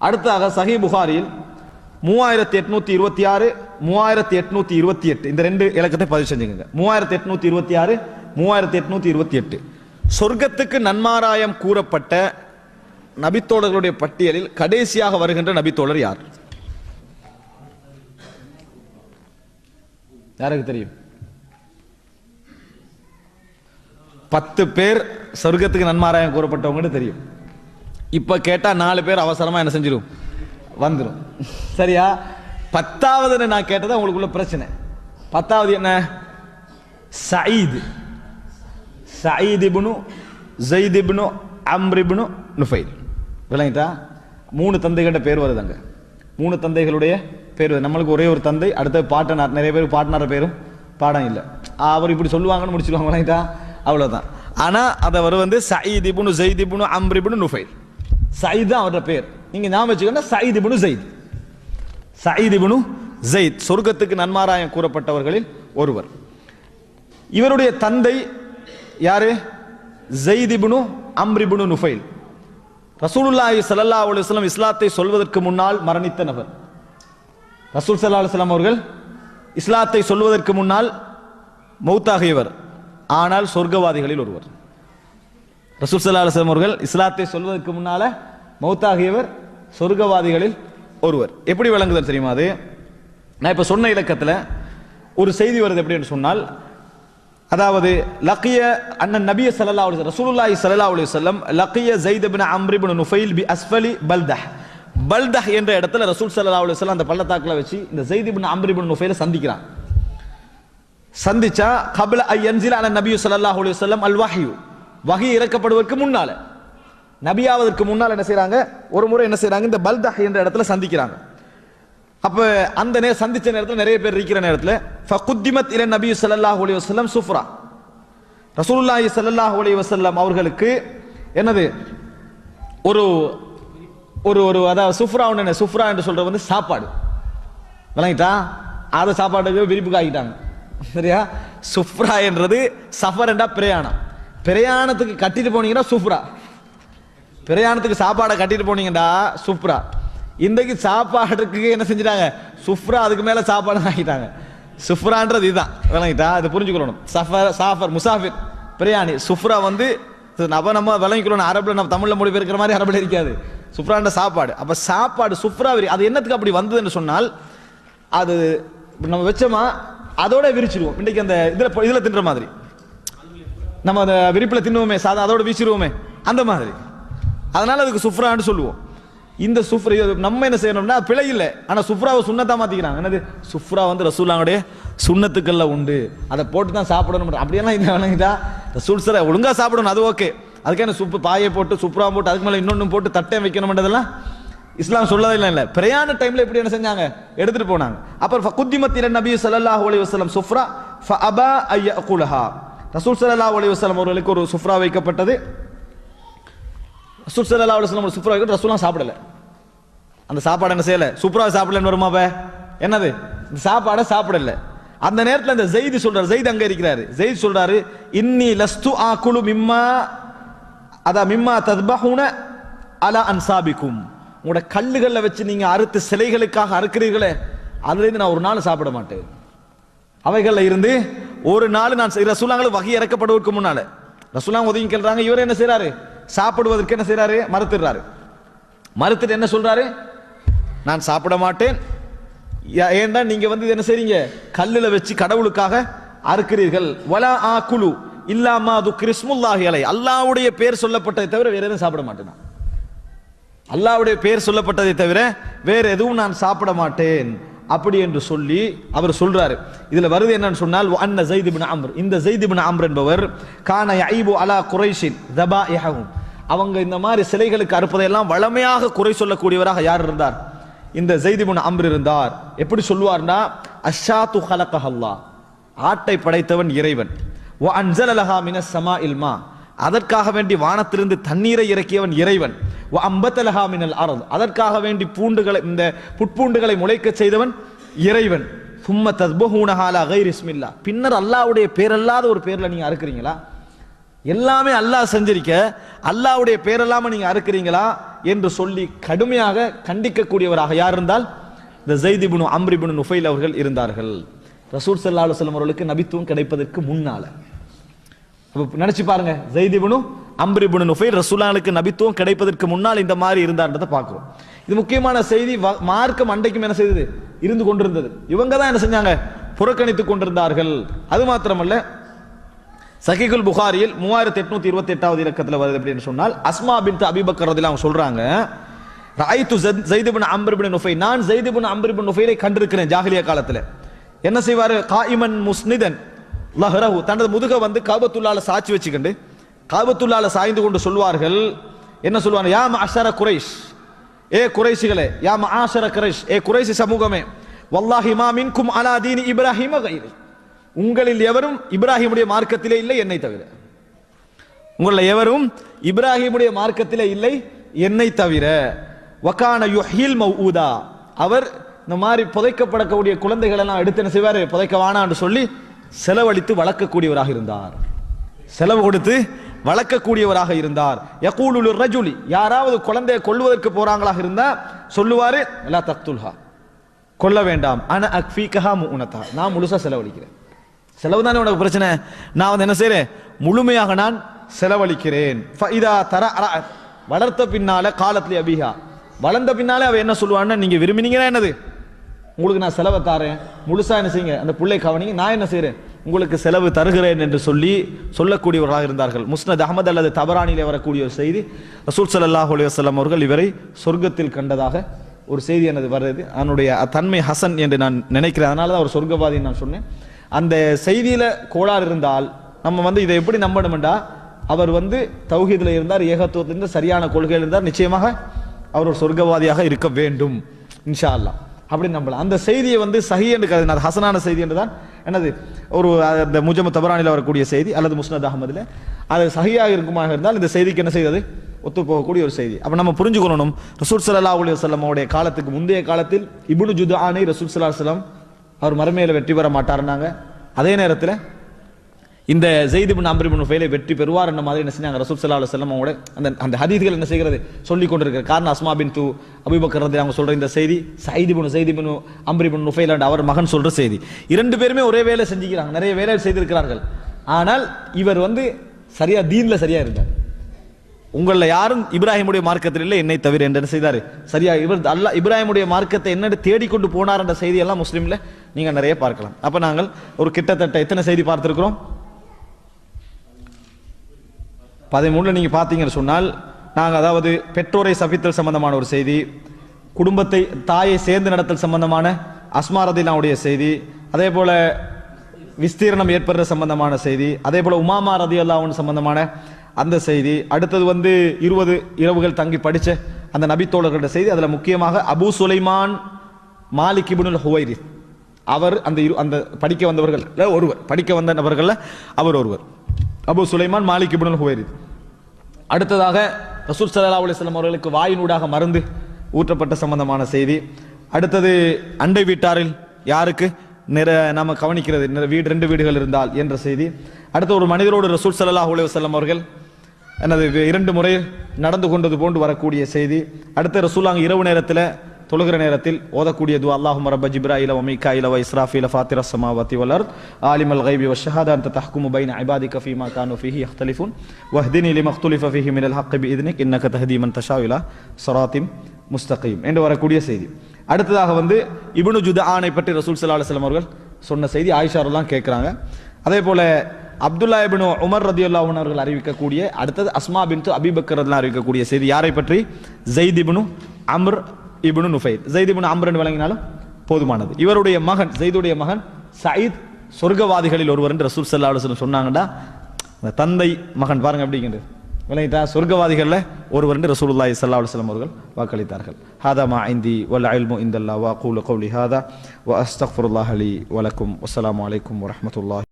அடுத்தாக சஹீ புகாரியில் 3826 3828 இந்த ரெண்டு இலக்கத்தை பதிவு செஞ்சுங்க. 3826 3828. சொர்க்கத்துக்கு நன்மாராயம் கூறப்பட்ட நபித்தோழர்களுடைய பட்டியலில் கடைசியாக வருகின்ற நபித்தோழர் யார்? யாருக்கு தெரியும்? 10 பேர் சொர்க்கத்துக்கு நன்மாராயம் கூறப்பட்டவங்க தெரியும். இப்ப கேட்டா 4 பேர் அவசரமா என்ன செஞ்சிடும், வந்துடும். சரியா? 10வது நான் கேட்டது உங்களுக்குள்ள பிரச்சனை. 10வது என்ன? சயீத் இப்னு ஸைத் இப்னு அம்ர் இப்னு நுஃபைல். விளங்கிட்டா? 3 தந்தைகளோட பேர் வருதுங்க. 3 தந்தைகளுடைய பேர் வருது. நம்மளுக்கு ஒரே ஒரு தந்தை, அடுத்த பாட்டனார். நிறைய பேர் பாட்டனார் பேரும் பாடம் இல்லை, அவர் இப்படி சொல்லுவாங்கன்னு முடிச்சிருவாங்க. விளங்கிட்டா? அவ்வளவுதான். ஆனா அவர் சயீத் இப்னு ஸைத் இப்னு அம்ர் இப்னு நுஃபைல். சயீத் தான் அவரோட பேர். நீங்க ஞாபகம் வச்சுக்கோங்க, சயீத் இப்னு ஸைத். சயீத் இப்னு ஸைத் சொர்க்கத்துக்கு நன்மாராயம் கூறப்பட்டவர்களில் ஒருவர். இவருடைய தந்தை யாரு? ஸைத் இப்னு அம்ர் இப்னு நுஃபைல். ரசூலுல்லாஹி ஸல்லல்லாஹு அலைஹி வஸல்லம் இஸ்லாத்தை சொல்வதற்கு முன்னால் மரணித்த நபர். ரசூல் ஸல்லல்லாஹு அலைஹி வஸல்லம் அவர்கள் இஸ்லாத்தை சொல்வதற்கு முன்னால் மௌத்தாகியவர், ஆனால் சொர்க்கவாதிகளில் ஒருவர். ரசூல் ஸல்லல்லாஹு அலைஹி வஸல்லம் அவர்கள் இஸ்லாத்தை சொல்வதற்கு முன்னால மௌத்தாகியவர், சொர்க்கவாதிகளில் ஒருவர். எப்படி விளங்குதல் தெரியுமா? அது நான் இப்ப சொன்ன இலக்கத்தில் ஒரு செய்தி வருது. எப்படி என்று சொன்னால், அதாவது லக்கிய அண்ணன் நபிய ஸல்லல்லாஹு அலைஹி வஸல்லம் ரசூலுல்லாஹி ஸல்லல்லாஹு அலைஹி வஸல்லம் லக்கிய ஸைத் இப்னு அம்ர் இப்னு நுஃபைல் பி அஸ்ஃபலி பல்தஹ். பல்தஹ் என்ற இடத்துல ரசூல் ஸல்லல்லாஹு அலைஹி வஸல்லம் அந்த பள்ளத்தாக்குல வச்சு இந்த ஸைத் இப்னு அம்ர் இப்னு நுஃபைலை சந்திக்கிறான். சந்திச்சா கப்ல ஐ யன்ஸில அலன் நபி ஸல்லல்லாஹு அலைஹி வஸல்லம் அல் வஹ்யு, வஹி இறக்கப்படுவதற்கு முன்னால, நபியாவதற்கு முன்னால் என்ன செய்றாங்க? ஒரு முறை என்ன செய்றாங்க? இந்த பல்தஹ் என்ற இடத்துல சந்திக்கிறாங்க. அப்ப அந்த சந்திச்ச நேரத்தில் நிறைய பேர் இருக்கிற நேரத்தில் ஃபகுத்திமத் இல நபி ஸல்லல்லாஹு அலைஹி வஸல்லம் சுஃப்ரா, ரசூலுல்லாஹி ஸல்லல்லாஹு அலைஹி வஸல்லம் அவர்களுக்கு என்னது ஒரு ஒரு ஒரு அதாவது சுஃப்ரா என்ன? சுஃப்ரா என்று சொல்றது சாப்பாடு. விளங்கிட்டா? அதை சாப்பாட்டுக்கு விரிப்புக்கு ஆகிட்டாங்க. சரியா? சுஃப்ரா என்றது சஃபர் என்றா பிரயாணம். பிரயாணத்துக்கு கட்டிட்டு போனீங்கன்னா சுஃப்ரா, பிரயாணத்துக்கு சாப்பாடை கட்டிட்டு போனீங்கடா சுஃப்ரா. இன்றைக்கு சாப்பாடுக்கு என்ன செஞ்சிட்டாங்க? சுஃப்ரா, அதுக்கு மேல சாப்பாடு ஆகிட்டாங்க. சுஃப்ரான்றது இதுதான். விளங்கிட்டா? அதை புரிஞ்சுக்கணும். சாஃபர் முசாஃபிர், பிரயாணி. சுஃப்ரா நம்ம விளங்கிக்கணும். அரபுல நம்ம தமிழ்ல மொழி பெயர்க்கிற மாதிரி அரபுல இருக்காது. சுஃப்ரான்ற சாப்பாடு. அப்ப சாப்பாடு சுஃப்ரா, அது என்னத்துக்கு அப்படி வந்ததுன்னு சொன்னால், அது நம்ம வச்சோமா அதோட விரிச்சிருவோம். இன்றைக்கு அந்த இதுல தின்ற மாதிரி நம்ம அந்த விரிப்புல தின்னுவோமே, சாதா அதோட வீசிடுவோமே, அந்த மாதிரி. அதனால அதுக்கு சுஃப்ரான்னு சொல்லுவோம். இந்த சுஃப்ரா நம்ம என்ன செய்யணும்னா பிழை இல்லை, ஆனா சுஃப்ராவை சுன்னத்தா மாத்திக்கிறாங்க. என்னது? சுஃப்ரா ரசூலுல்லாஹ்வுடைய சுன்னத்துக்கள்ல உண்டு, அதை போட்டு தான் சாப்பிடணும். அப்படியெல்லாம் இல்லை. வணங்கிட்டா ரசூல் சர ஒழுங்கா சாப்பிடணும், அது ஓகே. அதுக்கான சுப்பு பாயை போட்டு சுப்ரா போட்டு அதுக்கு மேல இன்னொன்னு போட்டு தட்டை வைக்கணும்ன்றதெல்லாம் இஸ்லாம் சொல்லவே இல்லை. பிரயாண டைம்ல எப்படி என்ன செஞ்சாங்க? எடுத்துட்டு போனாங்க. அப்புறம் ஃபகுத்திமத் இல நபி ஸல்லல்லாஹு அலைஹி வஸல்லம் சுஃப்ரா ஃபஅபா அய்யகுலஹா. ரசூல் ஸல்லல்லாஹு அலைஹி வஸல்லம் அவர்களுக்கு ஒரு சுஃப்ரா வைக்கப்பட்டது. ரசூல் ஸல்லல்லாஹு அலைஹி வஸல்லம் சுஃப்ரா வைக்க ரசூலுல்லாஹ் சாப்பிடல. அந்த சாப்பாடு என்ன செய்யல? சுப்ரா சாப்பிடலன்னு வருமா? என்னது? சாப்பாடை சாப்பிடல. அந்த நேரத்தில் இந்த ஸைத் சொல்றாரு, ஸைத் அங்க இருக்கிறாரு. ஸைத் சொல்றாரு, இன்னி லஸ்து ஆகுலு மிம்மா மிம்மா தத்பஹூன அலா அன்சாபிக்கும். உங்களோட கல்லுகள்ல வச்சு நீங்க அறுத்து சிலைகளுக்காக அறுக்கிறீர்களே, அதுல இருந்து நான் ஒரு நாள் சாப்பிட மாட்டேன். அவைகள்ல இருந்து ஒரு நாள் நான் ரசூலுல்லாஹ் வஹி இறக்கப்படுவதற்கு முன்னால ரசூலுல்லாஹ் ஒதுங்கி கேள்றாங்க. இவர் என்ன செய்யறாரு? சாப்பிடுவதற்கு என்ன செய்யறாரு? மறுத்துறாரு. மறுத்துட்டு என்ன சொல்றாரு? நான் சாப்பிட மாட்டேன். ஏன்டா நீங்க என்ன செய்றீங்க? கல்லுல வச்சு கடவுளுக்காக அறுக்கிறீர்கள். வலா ஆகுலு இல்லா மா துக்ரிஸ்முல்லாஹி அலை, அல்லாஹ்வுடைய பேர் சொல்லப்பட்டதை தவிர வேற எதுவும் சாப்பிட மாட்டேன். அல்லாஹ்வுடைய பேர் சொல்லப்பட்டதை தவிர வேற எதுவும் நான் சாப்பிட மாட்டேன் அப்படி என்று சொல்லி அவர் சொல்றாரு. இதுல வருது என்னன்னு சொன்னால், அன்ன ஸைத் இப்னு அம்ர், இந்த ஸைத் இப்னு அம்ர் என்பவர் கான யஈபு அலா குரைஷின் ஸபாயிஹும், அவங்க இந்த மாதிரி சிலைகளுக்கு அறுப்பதையெல்லாம் வளமையாக குறை சொல்லக்கூடியவராக யார் இருந்தார்? இந்த ஸைத் இப்னு அம்ர் இருந்தார். எப்படி சொல்வார்னா, அஷ்ஷாத்து ஹலகஹல்லாஹ், ஆட்டை படைத்தவன் இறைவன். வ அன்ஸல லஹா மினஸ் ஸமாஇல் மா, அதற்காக வேண்டி வானத்திலிருந்து தண்ணீரை இறக்கியவன் இறைவன். வ அம்பத லஹா மினல் அர்த், அதற்காக வேண்டி பூண்டுகளை இந்த புட்பூண்டுகளை முளைக்க செய்தவன் இறைவன். சும்ம தஸ்பஹூனஹா அலா கைரி இஸ்மில்லாஹ், பின்னர் அல்லாஹ்வுடைய பேரல்லாத ஒரு பேர்ல நீங்க அறுக்கிறீங்களா? எல்லாமே அல்லாஹ் செஞ்சிருக்க அல்லாஹ்வுடைய பேரெல்லாம நீங்க அறுக்கிறீங்களா என்று சொல்லி கடுமையாக கண்டிக்கக்கூடியவராக யார் இருந்தால் இந்த ஸைத் இப்னு அம்ர் இப்னு நுஃபைல் அவர்கள் இருந்தார்கள். ரசூல் ஸல்லல்லாஹு அலைஹி வஸல்லம் அவர்களுக்கு நபித்துவம் கிடைப்பதற்கு முன்னால. அப்ப நினைச்சு பாருங்க, ஸைத் இப்னு அம்ர் இப்னு நுஃபைல் ரசூலுல்லாஹ்வுக்கு நபித்துவம் கிடைப்பதற்கு முன்னால் இந்த மாதிரி இருந்தார்ன்றதை பார்க்கிறோம். இது முக்கியமான செய்தி. மார்க்கம் அண்டைக்கும் என்ன செய்தது? இருந்து கொண்டிருந்தது. இவங்க தான் என்ன செஞ்சாங்க? புறக்கணித்துக் கொண்டிருந்தார்கள். அது மாத்திரமல்ல, சஹீஹுல் புகாரியில் 3828வது இலக்கத்தில் வருது அப்படின்னு சொன்னால், அஸ்மா பின்த் அபீ பக்கர் ரலியல்லாஹு அன்ஹு சொல்றாங்க, ரஅய்து ஸைத் இப்னு அம்ர் இப்னு நுஃபைல், நான் ஸைத் இப்னு அம்ர் இப்னு நுஃபைலை கண்டிருக்கிறேன் ஜாஹிலியா காலத்தில். என்ன செய்வாரு? காயிமன் முஸ்னிதன் லஹ்ரஹு, தனது முதுக வந்து காபத்துல்லாஹ்ல சாட்சி வச்சுக்கிண்டு காபத்துல்லாஹ்ல சாய்ந்து கொண்டு சொல்வார்கள். என்ன சொல்வாங்க? யா மஅஷர குரைஷ், ஏ குறைஷிகளே, யா மஆஷர குரைஷ், ஏ குறைஷி சமூகமே, வல்லாஹி மா மின்கும் அலா தீனி இப்ராஹீம கைரி, உங்களில் எவரும் இப்ராஹிமுடைய மார்க்கத்திலே இல்லை என்னை தவிர. உங்களில் எவரும் இப்ராஹிமுடைய மார்க்கத்திலே இல்லை என்னை தவிர. வகான யுஹில் மௌஊதா, அவர் இந்த மாதிரி புதைக்கப்படக்கூடிய குழந்தைகள் எல்லாம் எடுத்து என்ன செய்வார்? புதைக்க வானான்னு சொல்லி செலவழித்து வளர்க்கக்கூடியவராக இருந்தார். செலவு கொடுத்து வளர்க்கக்கூடியவராக இருந்தார். யகூலுல் ரஜுலி, யாராவது குழந்தையை கொல்வதற்கு போறாங்களாக இருந்தா சொல்லுவாரு, லா தக்துல்ஹா, கொல்ல வேண்டாம், அன அக்ஃபீகஹா முஉனதா, நான் முழுசா செலவழிக்கிறேன். செலவு தானே உனக்கு பிரச்சனை, நான் வந்து என்ன செய்றேன்? முழுமையாக நான் செலவழிக்கிறேன். ஃபஇதா தரஅ, வளர்த்த பின்னால காலத்லி அபிஹா, வளர்ந்த பின்னாலே அவ என்ன சொல்லுவான்னா, நீங்க விரும்பினீங்கன்னா என்னது, உங்களுக்கு நான் செலவை தாரேன், முழுசா என்ன செய்யுங்க, அந்த பிள்ளை கவனிங்க, நான் என்ன செய்றேன், உங்களுக்கு செலவு தருகிறேன் என்று சொல்லி சொல்லக்கூடியவர்களாக இருந்தார்கள். முஸ்னத் அஹமது அல்லது தபரானிலே வரக்கூடிய ஒரு செய்தி, ரசூல் ஸல்லல்லாஹு அலைஹி வஸல்லம் அவர்கள் இவரை சொர்க்கத்தில் கண்டதாக ஒரு செய்தி எனது வருது. அதனுடைய தன்மை ஹசன் என்று நான் நினைக்கிறேன். அதனால தான் அவர் சொர்க்கவாதின்னு நான் சொன்னேன். அந்த செய்தியில கோளாறு இருந்தால் நம்ம வந்து இதை எப்படி நம்பணும்டா, அவர் வந்து தௌஹீதுல இருந்தார், ஏகத்துவத்திலிருந்து சரியான கொள்கையில் இருந்தார், நிச்சயமாக அவர் ஒரு சொர்க்கவாதியாக இருக்க வேண்டும் இன்ஷா அல்லாஹ், அப்படி நம்பலாம். அந்த செய்தியை வந்து சஹீ என்று கருதினார், ஹசனான செய்தி என்று தான் என்னது ஒரு அந்த முஜம்மு தபரானில் வரக்கூடிய செய்தி அல்லது முஸ்னத் அஹமதுல அது சஹீயாக இருக்குமாக இருந்தால் இந்த செய்திக்கு என்ன செய்வது? ஒத்து போகக்கூடிய ஒரு செய்தி. அப்ப நம்ம புரிஞ்சுக்கணும், ரசூல் ஸல்லல்லாஹு அலைஹி வஸல்லம் அவருடைய காலத்துக்கு முந்தைய காலத்தில் இப்னு ஜுதுஆனை ரசூல் ஸல்லல்லாஹு அலைஹி வஸல்லம் அவர் மறுமையில வெற்றி பெற மாட்டாருன்னாங்க. அதே நேரத்தில் இந்த ஸைத் இப்னு அம்ர் இப்னு நுஃபைலை வெற்றி பெறுவார் என்ற மாதிரி என்ன செஞ்சாங்க? ரசூல் ஸல்லல்லாஹு அலைஹி வஸல்லம் அவங்களோட அந்த ஹதீஸ்கள் என்ன செய்கிறது? சொல்லிக் கொண்டிருக்கிற காரணம் அஸ்மா பின்து அபூ பக்கர் ரலியல்லாஹு அவங்க சொல்ற இந்த செய்தி ஸைத் இப்னு அம்ர் இப்னு நுஃபைல் என்ற அவர் மகன் சொல்ற செய்தி. இரண்டு பேருமே ஒரே வேலை செஞ்சுக்கிறாங்க, நிறைய வேலை செய்திருக்கிறார்கள். ஆனால் இவர் வந்து சரியா தீன்ல சரியா இருந்தார். உங்கள யாரும் இப்ராஹிமுடைய மார்க்கத்தில் இல்லை என்னை தவிர என்று செய்தார். சரியா இவர் அல்லாஹ் இப்ராஹிமுடைய மார்க்கத்தை என்ன தேடிக்கொண்டு போனார் என்ற செய்தி எல்லாம் முஸ்லீம்ல நீங்க நிறைய பார்க்கலாம். அப்ப நாங்கள் ஒரு கிட்டத்தட்ட எத்தனை செய்தி பார்த்திருக்கிறோம்? 13 நீங்க பார்த்தீங்கன்னு சொன்னால், நாங்கள் அதாவது பெற்றோரை சபித்தல் சம்பந்தமான ஒரு செய்தி, குடும்பத்தை தாயை சேர்ந்து நடத்தல் சம்பந்தமான அஸ்மா ரதியல்லாஹுடைய செய்தி, அதே போல விஸ்தீரணம் ஏற்படுற சம்பந்தமான செய்தி, அதே போல உமாமா ரதியல்லாஹு சம்பந்தமான அந்த செய்தி, அடுத்தது வந்து 20 இரவுகள் தங்கி படிச்ச அந்த நபித்தோழர்களுடைய செய்தி. அதுல முக்கியமாக அபூ சுலைமான் மாலிக் இப்னுல் ஹுவைரிஸ், அவர் அந்த படிக்க வந்தவர்கள் ஒருவர், படிக்க வந்த நபர்கள் அவர் ஒருவர், அபூ சுலைமான் மாலிக் இப்னுல் ஹுவைரிஸ். அடுத்ததாக ரசூல் ஸல்லல்லாஹு அலைஹி வஸல்லம் அவர்களுக்கு வாயினூடாக மருந்து ஊற்றப்பட்ட சம்பந்தமான செய்தி. அடுத்தது அண்டை வீட்டாரில் யாருக்கு நம்ம கவனிக்கிறது, வீடு 2 வீடுகள் இருந்தால் என்ற செய்தி. அடுத்த ஒரு மனிதரோடு ரசூல் ஸல்லல்லாஹு அலைஹி வஸல்லம் அவர்கள் எனது 2 முறை நடந்து கொண்டது போன்று வரக்கூடிய செய்தி. அடுத்த ரசூலுல்லாஹ் இரவு நேரத்தில் தொழுகிற நேரத்தில் ஓதக்கூடிய துஆ, அல்லாஹும்ம ரப்ப ஜிப்ராயில வ மீகாயில வ இஸ்ராஃபீல ஃபாத்திரஸ் ஸமாவாதி வல் அர்த் ஆலிமல் கைபி வஷ் ஷஹாதா அன்த தஹ்குமு பைன இபாதிக ஃபீமா கானூ ஃபீஹி யக்தலிஃபூன் வஹ்தினி லிமா இக்துலிஃப ஃபீஹி மினல் ஹக்கி பிஇذنிக் இன்னக தஹ்தி மன் தஷாஉ இலா ஸிராத்தின் முஸ்தகீம் என்று வரக்கூடிய செய்தி. அடுத்ததாக வந்து இப்னு ஜுதுஆனை பற்றி ரசூல் ஸல்லல்லாஹு அலைஹி வஸல்லம் அவர்கள் சொன்ன செய்தி ஆயிஷா ரலியல்லாஹு கேட்கிறாங்க. அதே போல அப்துல்லா இப்னு உமர் ரலியல்லாஹு அன்ஹு அவர்கள் அறிவிக்கக்கூடிய, அடுத்தது அஸ்மா பின்து அபீ பக்கர் ரலியல்லாஹு அறிவிக்கக்கூடிய செய்தி யாரை பற்றி? ஸைத் இப்னு அம்ர் இப்னு நுஃபைல். ஸைத் இப்னு அம்ர் என்று வழங்கினாலும் போதுமானது. இவருடைய மகன் ஸைதுடைய மகன் சயீத் சொர்க்கவாதிகளில் ஒருவர் என்று ரசூல் ஸல்லல்லாஹு அலைஹி வஸல்லம் சொன்னாங்கடா. தந்தை மகன் பாருங்க அப்படிங்கிறது விளங்கிட்டா, சொர்க்கவாதிகள்ல ஒருவர் என்று ரசூலுல்லாஹி ஸல்லல்லாஹு அலைஹி வஸல்லம் அவர்கள் வாக்களித்தார்கள். ஹாதா மா இந்தி வல் இல்மு இந்தல்லாஹ் வ அகூலு கௌலி ஹாதா வ அஸ்தக்ஃபிருல்லாஹ லி வ லக்கும். வஸ்ஸலாமு அலைக்கும் வ ரஹ்மத்துல்லாஹி.